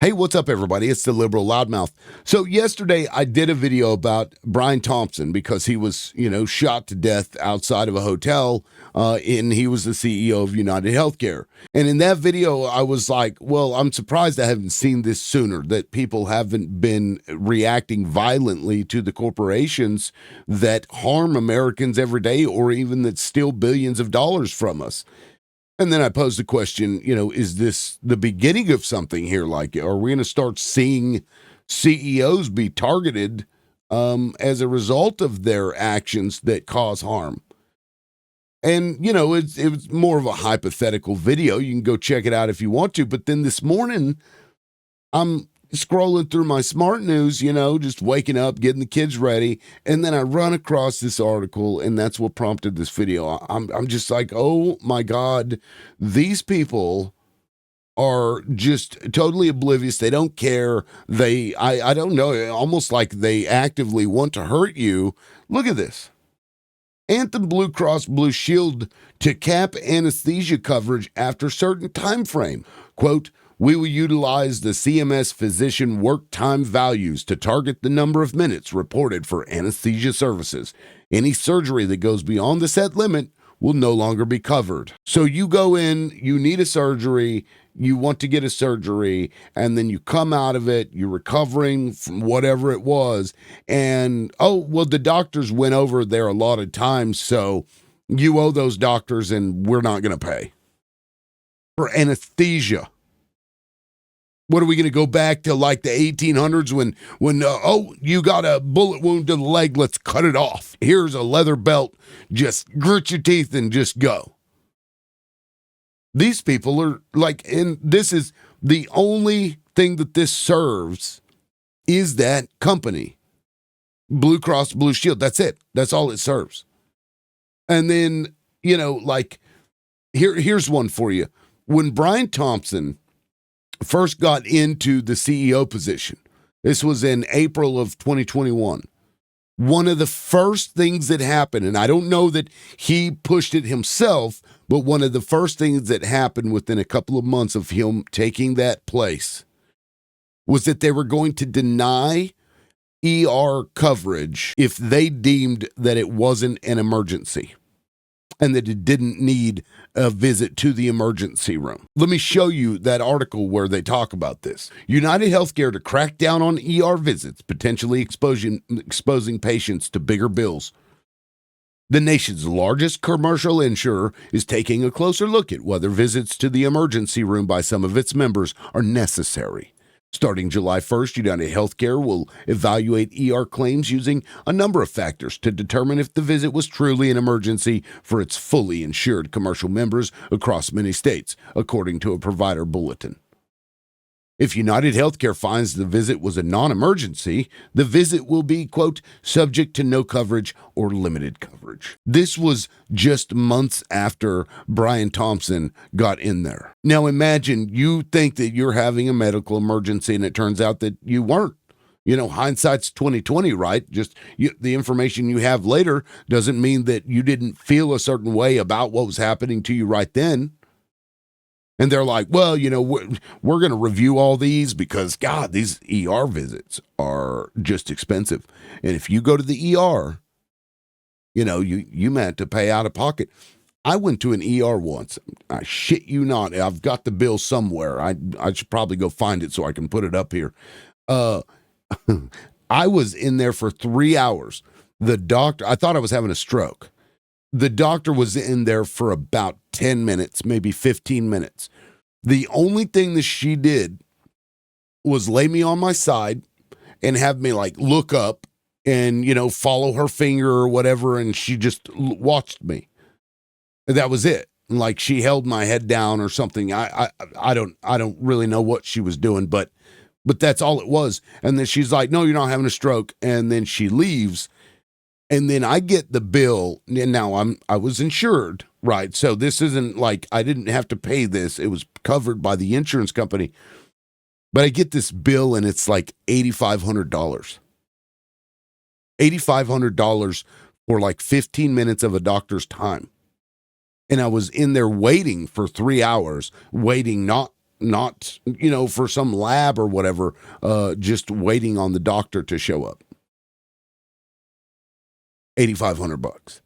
Hey, what's up, everybody? It's the liberal loudmouth. So yesterday I did a video about Brian Thompson because he was, shot to death outside of a hotel, and he was the CEO of UnitedHealthCare. And in that video, I was like, well, I'm surprised I haven't seen this sooner, that people haven't been reacting violently to the corporations that harm Americans every day, or even that steal billions of dollars from us. And then I posed the question, is this the beginning of something here? Like, are we going to start seeing CEOs be targeted as a result of their actions that cause harm? And, it was more of a hypothetical video. You can go check it out if you want to. But then this morning, I'm scrolling through my smart news, just waking up, getting the kids ready, and then I run across this article, and that's what prompted this video. I'm just like, oh my God, these people are just totally oblivious. They don't care. I don't know, almost like they actively want to hurt you. Look at this. Anthem Blue Cross Blue Shield to cap anesthesia coverage after certain time frame. Quote, we will utilize the CMS physician work time values to target the number of minutes reported for anesthesia services. Any surgery that goes beyond the set limit will no longer be covered. So you go in, you need a surgery, you want to get a surgery, and then you come out of it, you're recovering from whatever it was, and, the doctors went over their allotted time, so you owe those doctors and we're not going to pay for anesthesia. What are we going to go back to, like the 1800s when you got a bullet wound to the leg, let's cut it off. Here's a leather belt, just grit your teeth and just go. These people are like, and this is the only thing that this serves is that company, Blue Cross Blue Shield. That's it. That's all it serves. And then, here's one for you. When Brian Thompson first got into the CEO position, this was in April of 2021. One of the first things that happened, and I don't know that he pushed it himself, but one of the first things that happened within a couple of months of him taking that place was that they were going to deny ER coverage if they deemed that it wasn't an emergency and that it didn't need a visit to the emergency room. Let me show you that article where they talk about this. UnitedHealthCare to crack down on ER visits, potentially exposing patients to bigger bills. The nation's largest commercial insurer is taking a closer look at whether visits to the emergency room by some of its members are necessary. Starting July 1st, UnitedHealthCare will evaluate ER claims using a number of factors to determine if the visit was truly an emergency for its fully insured commercial members across many states, according to a provider bulletin. If UnitedHealthCare finds the visit was a non-emergency, the visit will be, quote, subject to no coverage or limited coverage. This was just months after Brian Thompson got in there. Now imagine you think that you're having a medical emergency and it turns out that you weren't. Hindsight's 2020, right? Just the information you have later doesn't mean that you didn't feel a certain way about what was happening to you right then. And they're like, well, we're going to review all these because, God, these ER visits are just expensive. And if you go to the ER, you meant to pay out of pocket. I went to an ER once. I shit you not. I've got the bill somewhere. I should probably go find it so I can put it up here. I was in there for 3 hours. The doctor, I thought I was having a stroke. The doctor was in there for about 10 minutes, maybe 15 minutes. The only thing that she did was lay me on my side and have me look up and, follow her finger or whatever. And she just watched me. And that was it. Like she held my head down or something. I don't really know what she was doing, but that's all it was. And then she's like, no, you're not having a stroke. And then she leaves. And then I get the bill, and now I was insured, right? So this isn't like I didn't have to pay this. It was covered by the insurance company. But I get this bill, and it's like $8,500. $8,500 for 15 minutes of a doctor's time. And I was in there waiting for 3 hours, waiting not not, for some lab or whatever, just waiting on the doctor to show up. $8,500.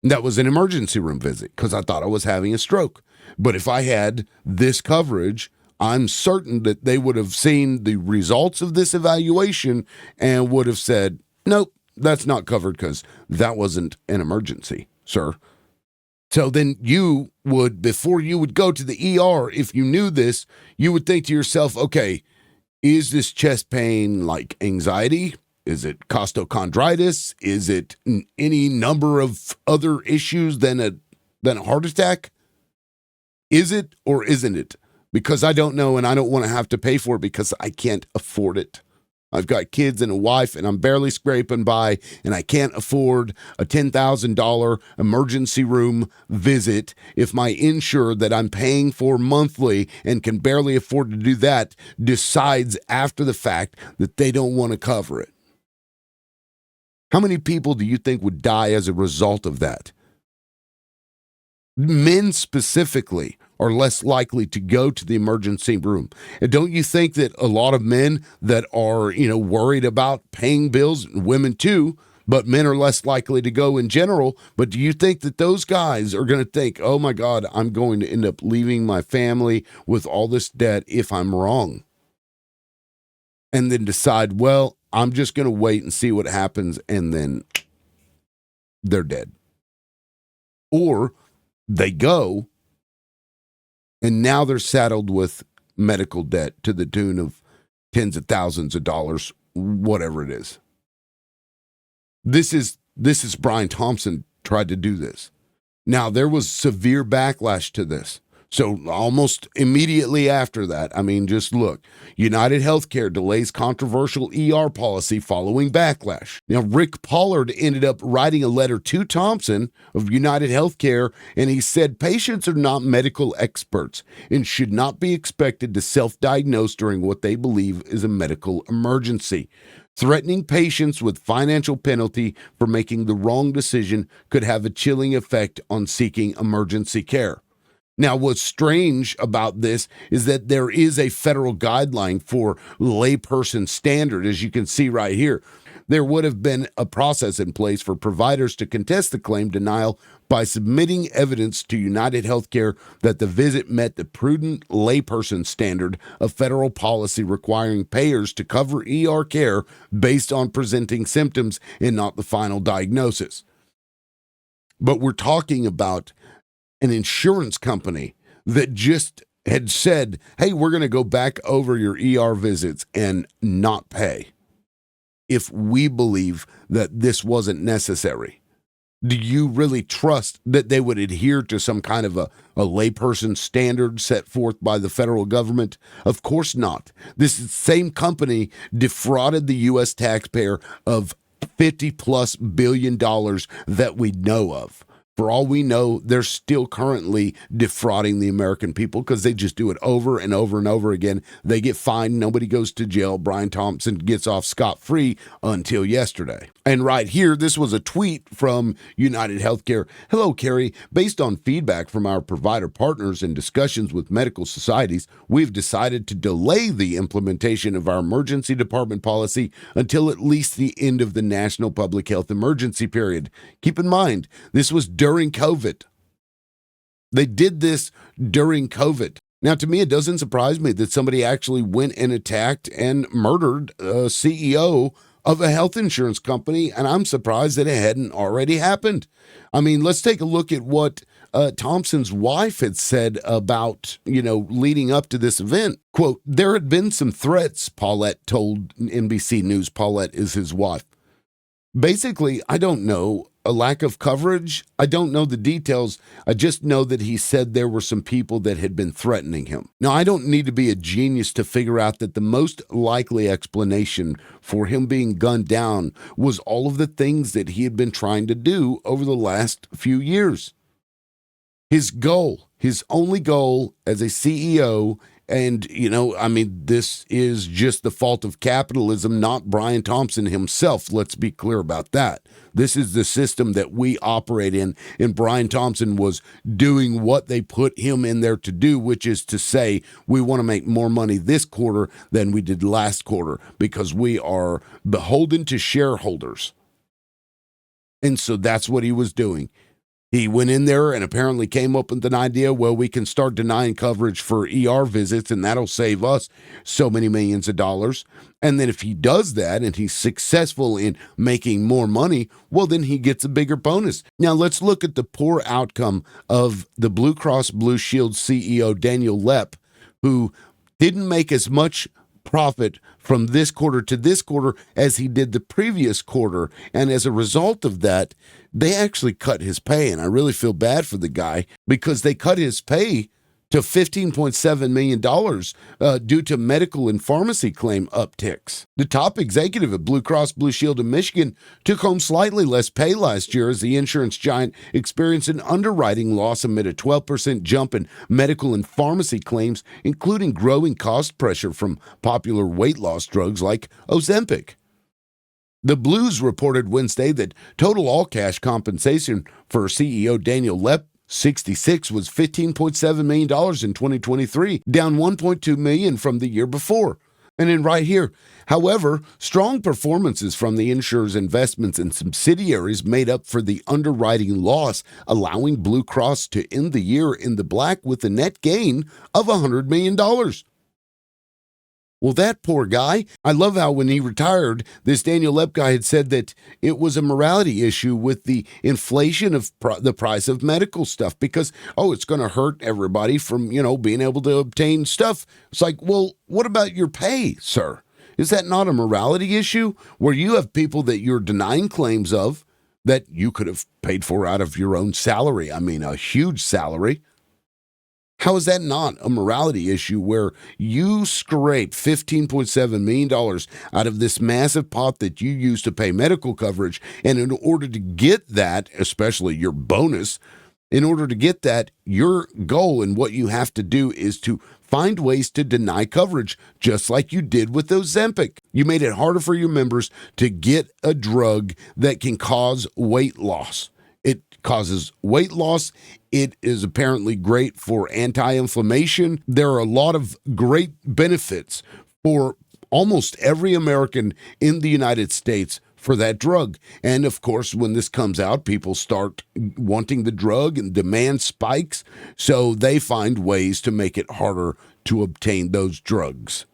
That was an emergency room visit because I thought I was having a stroke. But if I had this coverage, I'm certain that they would have seen the results of this evaluation and would have said, nope, that's not covered because that wasn't an emergency, sir. So then you would, before you would go to the ER, if you knew this, you would think to yourself, okay, is this chest pain like anxiety? Is it costochondritis? Is it any number of other issues than a heart attack? Is it or isn't it? Because I don't know, and I don't want to have to pay for it because I can't afford it. I've got kids and a wife, and I'm barely scraping by, and I can't afford a $10,000 emergency room visit if my insurer that I'm paying for monthly and can barely afford to do that decides after the fact that they don't want to cover it. How many people do you think would die as a result of that? Men specifically are less likely to go to the emergency room. And don't you think that a lot of men that are, worried about paying bills, and women too, but men are less likely to go in general. But do you think that those guys are going to think, oh my God, I'm going to end up leaving my family with all this debt if I'm wrong? And then decide, well, I'm just going to wait and see what happens, and then they're dead. Or they go, and now they're saddled with medical debt to the tune of tens of thousands of dollars, whatever it is. This is Brian Thompson tried to do this. Now, there was severe backlash to this. So almost immediately after that, just look. UnitedHealthCare delays controversial ER policy following backlash. Now, Rick Pollard ended up writing a letter to Thompson of UnitedHealthCare, and he said patients are not medical experts and should not be expected to self-diagnose during what they believe is a medical emergency. Threatening patients with financial penalty for making the wrong decision could have a chilling effect on seeking emergency care. Now, what's strange about this is that there is a federal guideline for layperson standard, as you can see right here. There would have been a process in place for providers to contest the claim denial by submitting evidence to UnitedHealthCare that the visit met the prudent layperson standard of federal policy requiring payers to cover ER care based on presenting symptoms and not the final diagnosis. But we're talking about an insurance company that just had said, hey, we're going to go back over your ER visits and not pay if we believe that this wasn't necessary. Do you really trust that they would adhere to some kind of a layperson standard set forth by the federal government? Of course not. This same company defrauded the U.S. taxpayer of $50+ billion that we know of. For all we know, they're still currently defrauding the American people because they just do it over and over and over again. They get fined. Nobody goes to jail. Brian Thompson gets off scot-free until yesterday. And right here, this was a tweet from UnitedHealthCare. Hello, Carrie. Based on feedback from our provider partners and discussions with medical societies, we've decided to delay the implementation of our emergency department policy until at least the end of the national public health emergency period. Keep in mind, this was during COVID. They did this during COVID. Now, to me, it doesn't surprise me that somebody actually went and attacked and murdered a CEO of a health insurance company, and I'm surprised that it hadn't already happened. Let's take a look at what Thompson's wife had said about, leading up to this event. Quote, there had been some threats, Paulette told NBC News. Paulette is his wife. Basically, I don't know, a lack of coverage. I don't know the details. I just know that he said there were some people that had been threatening him. Now, I don't need to be a genius to figure out that the most likely explanation for him being gunned down was all of the things that he had been trying to do over the last few years. His goal, his only goal as a CEO And, this is just the fault of capitalism, not Brian Thompson himself. Let's be clear about that. This is the system that we operate in. And Brian Thompson was doing what they put him in there to do, which is to say, we want to make more money this quarter than we did last quarter because we are beholden to shareholders. And so that's what he was doing. He went in there and apparently came up with an idea, well, we can start denying coverage for ER visits, and that'll save us so many millions of dollars. And then if he does that and he's successful in making more money, well, then he gets a bigger bonus. Now, let's look at the poor outcome of the Blue Cross Blue Shield CEO, Daniel Loepp, who didn't make as much profit from this quarter to this quarter as he did the previous quarter. And as a result of that, they actually cut his pay. And I really feel bad for the guy because they cut his pay to $15.7 million due to medical and pharmacy claim upticks. The top executive at Blue Cross Blue Shield of Michigan took home slightly less pay last year as the insurance giant experienced an underwriting loss amid a 12% jump in medical and pharmacy claims, including growing cost pressure from popular weight loss drugs like Ozempic. The Blues reported Wednesday that total all-cash compensation for CEO Daniel Loepp, 66, was $15.7 million in 2023, down $1.2 million from the year before. And then right here, however, strong performances from the insurer's investments and subsidiaries made up for the underwriting loss, allowing Blue Cross to end the year in the black with a net gain of $100 million. Well, that poor guy, I love how when he retired, this Daniel Loepp guy had said that it was a morality issue with the inflation of the price of medical stuff because, it's going to hurt everybody from, being able to obtain stuff. It's like, well, what about your pay, sir? Is that not a morality issue where you have people that you're denying claims of that you could have paid for out of your own salary? I mean, a huge salary. How is that not a morality issue where you scrape $15.7 million out of this massive pot that you use to pay medical coverage, and in order to get that, especially your bonus, in order to get that, your goal and what you have to do is to find ways to deny coverage, just like you did with Ozempic. You made it harder for your members to get a drug that can cause weight loss. It causes weight loss. It is apparently great for anti-inflammation. There are a lot of great benefits for almost every American in the United States for that drug. And of course, when this comes out, people start wanting the drug and demand spikes. So they find ways to make it harder to obtain those drugs.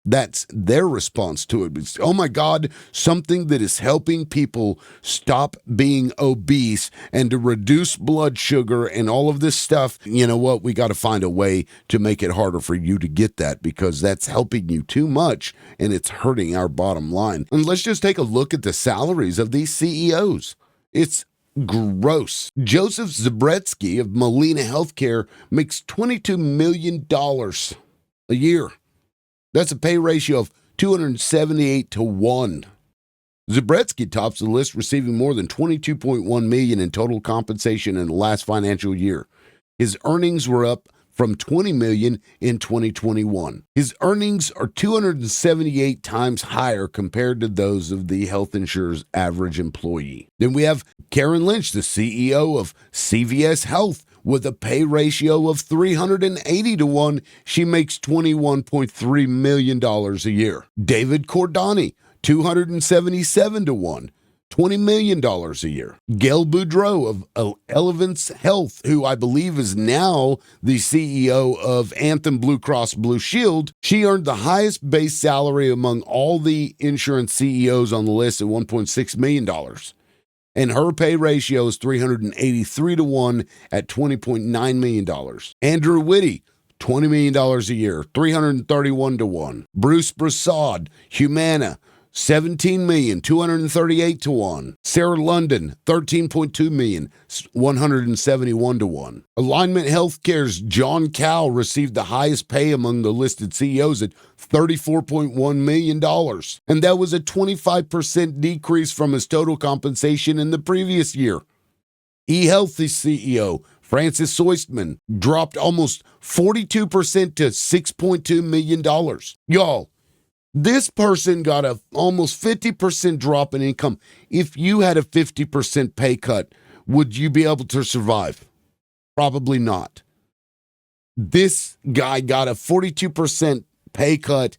That's their response to it. It's, oh my God, something that is helping people stop being obese and to reduce blood sugar and all of this stuff. You know what? We got to find a way to make it harder for you to get that because that's helping you too much and it's hurting our bottom line. And let's just take a look at the salaries of these CEOs. It's gross. Joseph Zabretsky of Molina Healthcare makes $22 million a year. That's a pay ratio of 278 to 1. Zabretsky tops the list, receiving more than $22.1 million in total compensation in the last financial year. His earnings were up from $20 million in 2021. His earnings are 278 times higher compared to those of the health insurer's average employee. Then we have Karen Lynch, the CEO of CVS Health, with a pay ratio of 380 to 1. She makes $21.3 million a year. David Cordani, 277 to 1. $20 million a year. Gail Boudreaux of Elevance Health, who I believe is now the CEO of Anthem Blue Cross Blue Shield, she earned the highest base salary among all the insurance CEOs on the list at $1.6 million. And her pay ratio is 383 to 1 at $20.9 million. Andrew Whitty, $20 million a year, 331 to 1. Bruce Broussard, Humana, $17 million, 238 to 1. Sarah London, $13.2 million, 171 to 1. Alignment Healthcare's John Cowell received the highest pay among the listed CEOs at $34.1 million. And that was a 25% decrease from his total compensation in the previous year. eHealthy CEO, Francis Soistman dropped almost 42% to $6.2 million. Y'all, this person got a almost 50% drop in income. If you had a 50% pay cut, would you be able to survive? Probably not. This guy got a 42% pay cut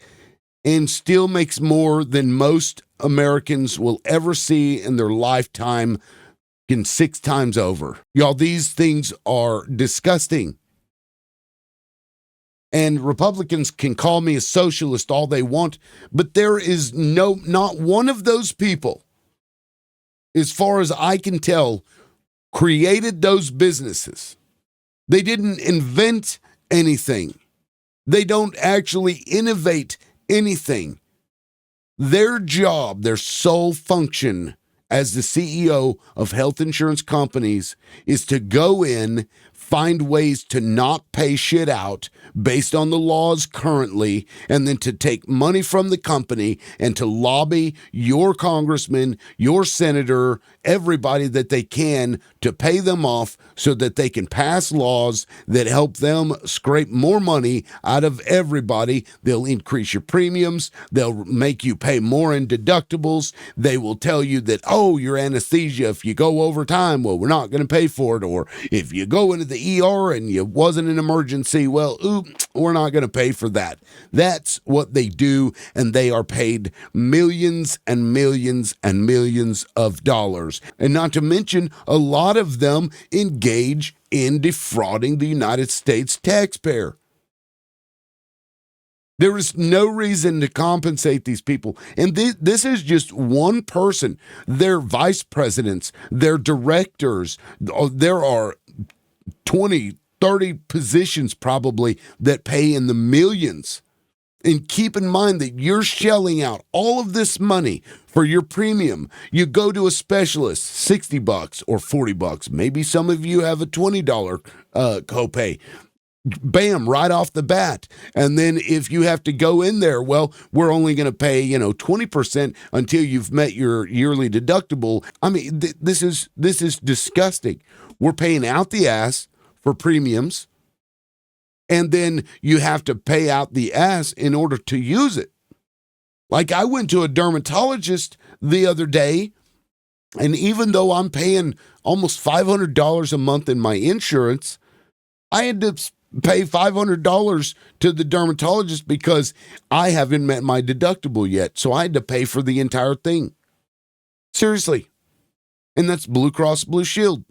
and still makes more than most Americans will ever see in their lifetime in 6 times over. Y'all, these things are disgusting. And Republicans can call me a socialist all they want, but there is not one of those people, as far as I can tell, created those businesses. They didn't invent anything. They don't actually innovate anything. Their job, their sole function as the CEO of health insurance companies is to go in, find ways to not pay shit out based on the laws currently, and then to take money from the company and to lobby your congressman, your senator, everybody that they can to pay them off so that they can pass laws that help them scrape more money out of everybody. They'll increase your premiums. They'll make you pay more in deductibles. They will tell you that, oh, your anesthesia, if you go over time, well, we're not going to pay for it. Or if you go into the ER and it wasn't an emergency, well, we're not going to pay for that. That's what they do, and they are paid millions and millions and millions of dollars. And not to mention, a lot of them engage in defrauding the United States taxpayer. There is no reason to compensate these people. And this is just one person. Their vice presidents, their directors, there are 20, 30 positions probably that pay in the millions. And keep in mind that you're shelling out all of this money for your premium. You go to a specialist, $60 or $40. Maybe some of you have a $20 copay. Bam, right off the bat. And then if you have to go in there, well, we're only going to pay, 20% until you've met your yearly deductible. I mean, this is disgusting. We're paying out the ass for premiums, and then you have to pay out the ass in order to use it. Like, I went to a dermatologist the other day, and even though I'm paying almost $500 a month in my insurance, I had to pay $500 to the dermatologist because I haven't met my deductible yet. So I had to pay for the entire thing. Seriously. And that's Blue Cross Blue Shield.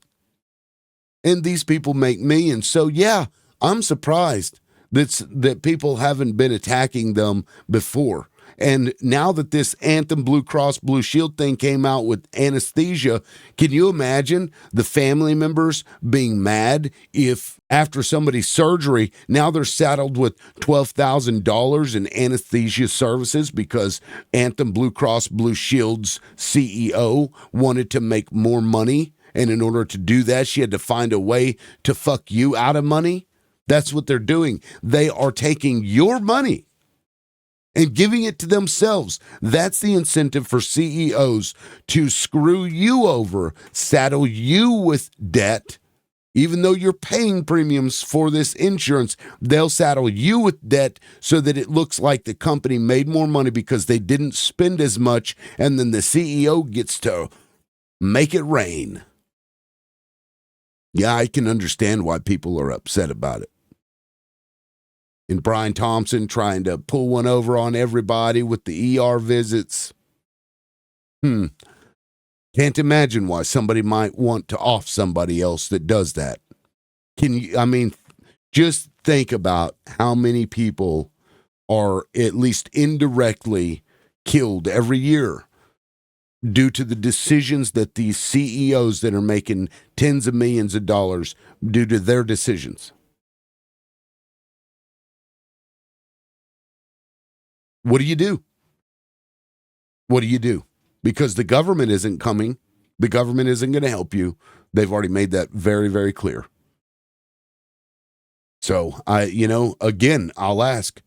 And these people make millions. So yeah, I'm surprised that people haven't been attacking them before. And now that this Anthem Blue Cross Blue Shield thing came out with Anesthesia, can you imagine the family members being mad if after somebody's surgery, now they're saddled with $12,000 in anesthesia services because Anthem Blue Cross Blue Shield's CEO wanted to make more money. And in order to do that, she had to find a way to fuck you out of money. That's what they're doing. They are taking your money and giving it to themselves. That's the incentive for CEOs, to screw you over, saddle you with debt. Even though you're paying premiums for this insurance, they'll saddle you with debt so that it looks like the company made more money because they didn't spend as much, and then the CEO gets to make it rain. Yeah, I can understand why people are upset about it. And Brian Thompson trying to pull one over on everybody with the ER visits. Can't imagine why somebody might want to off somebody else that does that. Just think about how many people are at least indirectly killed every year due to the decisions that these CEOs that are making tens of millions of dollars due to their decisions. What do you do? What do you do? Because the government isn't coming. The government isn't going to help you. They've already made that very, very clear. So, again, I'll ask,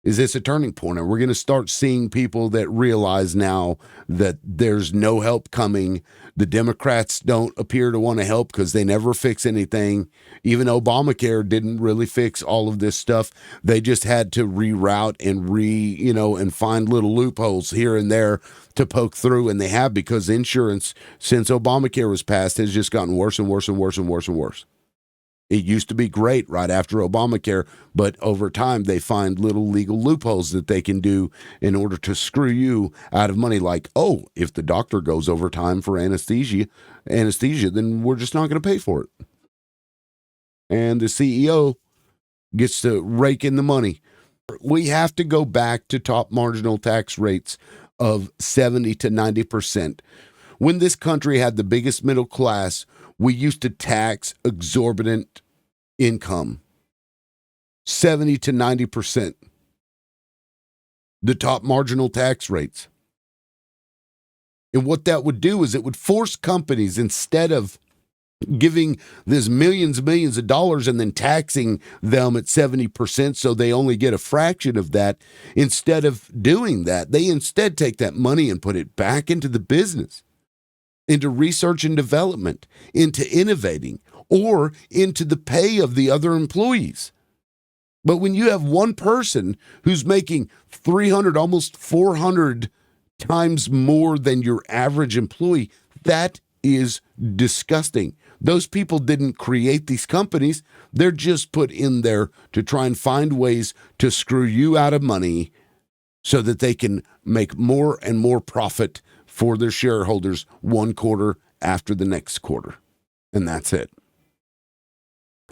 is this a turning point? And we're going to start seeing people that realize now that there's no help coming. The Democrats don't appear to want to help because they never fix anything. Even Obamacare didn't really fix all of this stuff. They just had to reroute and and find little loopholes here and there to poke through. And they have, because insurance, since Obamacare was passed, has just gotten worse and worse and worse and worse and worse. It used to be great right after Obamacare, but over time they find little legal loopholes that they can do in order to screw you out of money. Like, oh, if the doctor goes overtime for anesthesia, then we're just not going to pay for it. And the CEO gets to rake in the money. We have to go back to top marginal tax rates of 70 to 90%. When this country had the biggest middle class, we used to tax exorbitant income, 70 to 90%. The top marginal tax rates. And what that would do is it would force companies, instead of giving this millions and millions of dollars and then taxing them at 70% so they only get a fraction of that, instead of doing that, they instead take that money and put it back into the business, into research and development, into innovating, or into the pay of the other employees. But when you have one person who's making 300, almost 400 times more than your average employee, that is disgusting. Those people didn't create these companies. They're just put in there to try and find ways to screw you out of money so that they can make more and more profit for their shareholders one quarter after the next quarter. And that's it.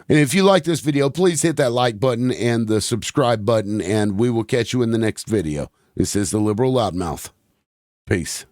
And if you like this video, please hit that like button and the subscribe button, and we will catch you in the next video. This is the Liberal Loudmouth. Peace.